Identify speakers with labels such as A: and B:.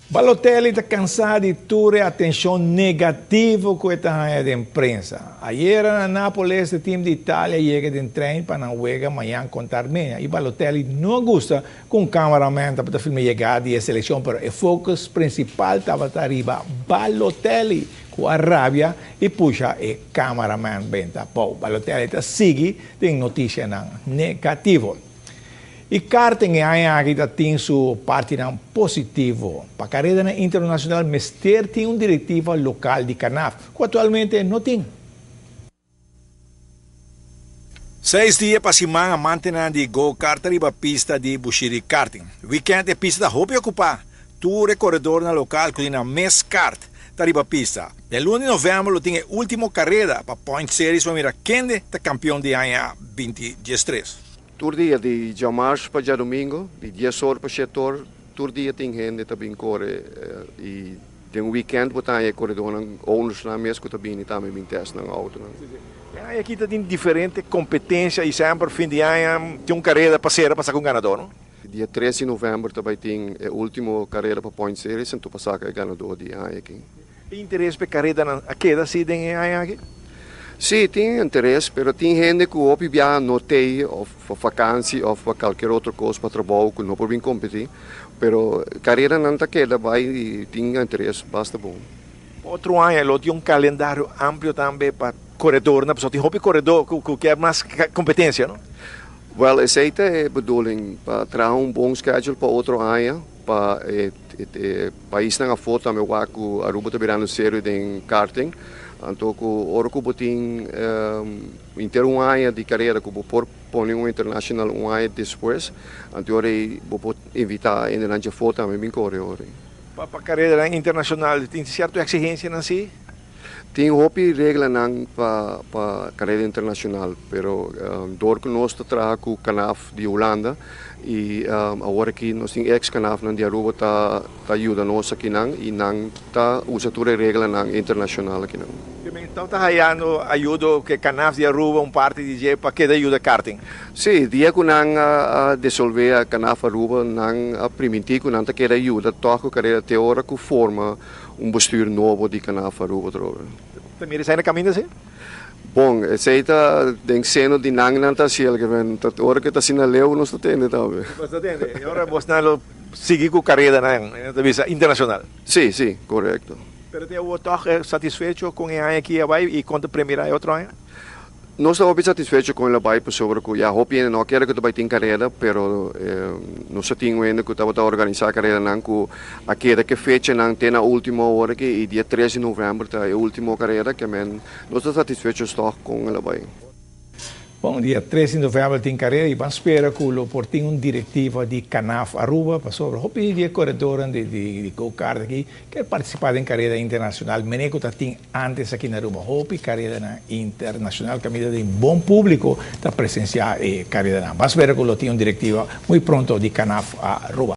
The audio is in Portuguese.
A: Balotelli está cansado de toda a atenção negativa que está da imprensa. Ayer na Nápoles, o time de Itália chega de trem para não jogar amanhã contra a Armênia. E Balotelli não gosta com o cameraman para filmar a chegada da seleção, mas o foco principal estava arriba. Balotelli com a rabia e puxa o cameraman bem. Balotelli está seguindo, tem notícia negativa. E karting aqui tem sua parte positiva. Para a carreira internacional, mas tem uma diretiva local de CANAF, que atualmente não tem.
B: 6 dias para semana manter de go-kart riba pista de Bushiri Karting. Weekend é pista da Hopi ocupar. Tour e corredor na local que tem a mes kart da riba pista. De lunes de novembro tem a última carreira para Point Series para mirar quem é campeão de ANA 2023.
C: Todo dia de março para domingo, de 10 horas para 7 horas, todo dia tem gente também corre e tem um weekend para ter corredor owners na mesa que também também testa na auto.
B: Aqui tem diferente competência e sempre fim de ano tem uma carreira para passar com o ganador, não?
C: Dia 13 de novembro também tem a última carreira para Point Series e tu passar com o ganador de ano aqui.
B: E interesse para carreira aqui da cidade em aqui?
C: Sim, tem interesse, mas tem gente que hoje viaja no hotel, ou para vacância, ou para qualquer outra coisa para trabalho, que não pode competir. Mas a carreira não está queda, vai e tem interesse, basta bom.
B: Outro ano, ele tem um calendário amplo também para corredor, né? Tem hobby corredor que é mais competência, não?
C: Well, essa é a bedoeling, para trazer um bom schedule para outro ano, para o país não foto, também o Aruba está virando sério de karting. Então, o Orocubo tem inteiro um ano de carreira que vou pôr um internacional um ano depois. Então, eu vou invitar ainda na foto também me correr.
B: Para a carreira internacional tem certa exigência assim?
C: Tem hobby regra para a carreira internacional, pero door que nós trabalhamos com o CANAF de Holanda e agora aqui nós temos ex-CANAF de Aruba tá ajuda nós aqui e não tá usa toda a regra internacional aqui
B: Então está ganhando ajuda que CANAF de Aruba parte de para que ajuda karting.
C: Sim, dia que não dissolver a CANAF Aruba não permitir que não quer ajuda toca a carreira teórica forma bestuur novo de CANAF Aruba
B: Também sai na caminho assim?
C: Bom, essa aí está sendo de não está sendo que vem, hora que está sendo leu não está tendo também.
B: Não está tendo. E agora você não seguir com a carreira na visa internacional.
C: Sim, correto.
B: Pero tem o toque satisfeito com a ano aqui vai e quanto primeira é outro ano?
C: Nós estamos bem satisfeitos com ele vai sobre que já hope não quero que tu vai ter carreira, pero nós temos ainda que estava a organizar a carreira não com a que fecha não tem na última hora que e dia 13 de novembro tá a última carreira que nós estamos satisfeitos com ele vai.
A: Bom, dia 13 de novembro tem carreira e vamos esperar que o portinho um diretivo de CANAF Aruba para sobre o dia corredor de go-kart aqui quer participar em carreira internacional. Meneco tem antes aqui na Aruba, hope carreira internacional que de bom público para presenciar carreira. Vamos esperar que o tenha um diretivo muito pronto de CANAF Aruba.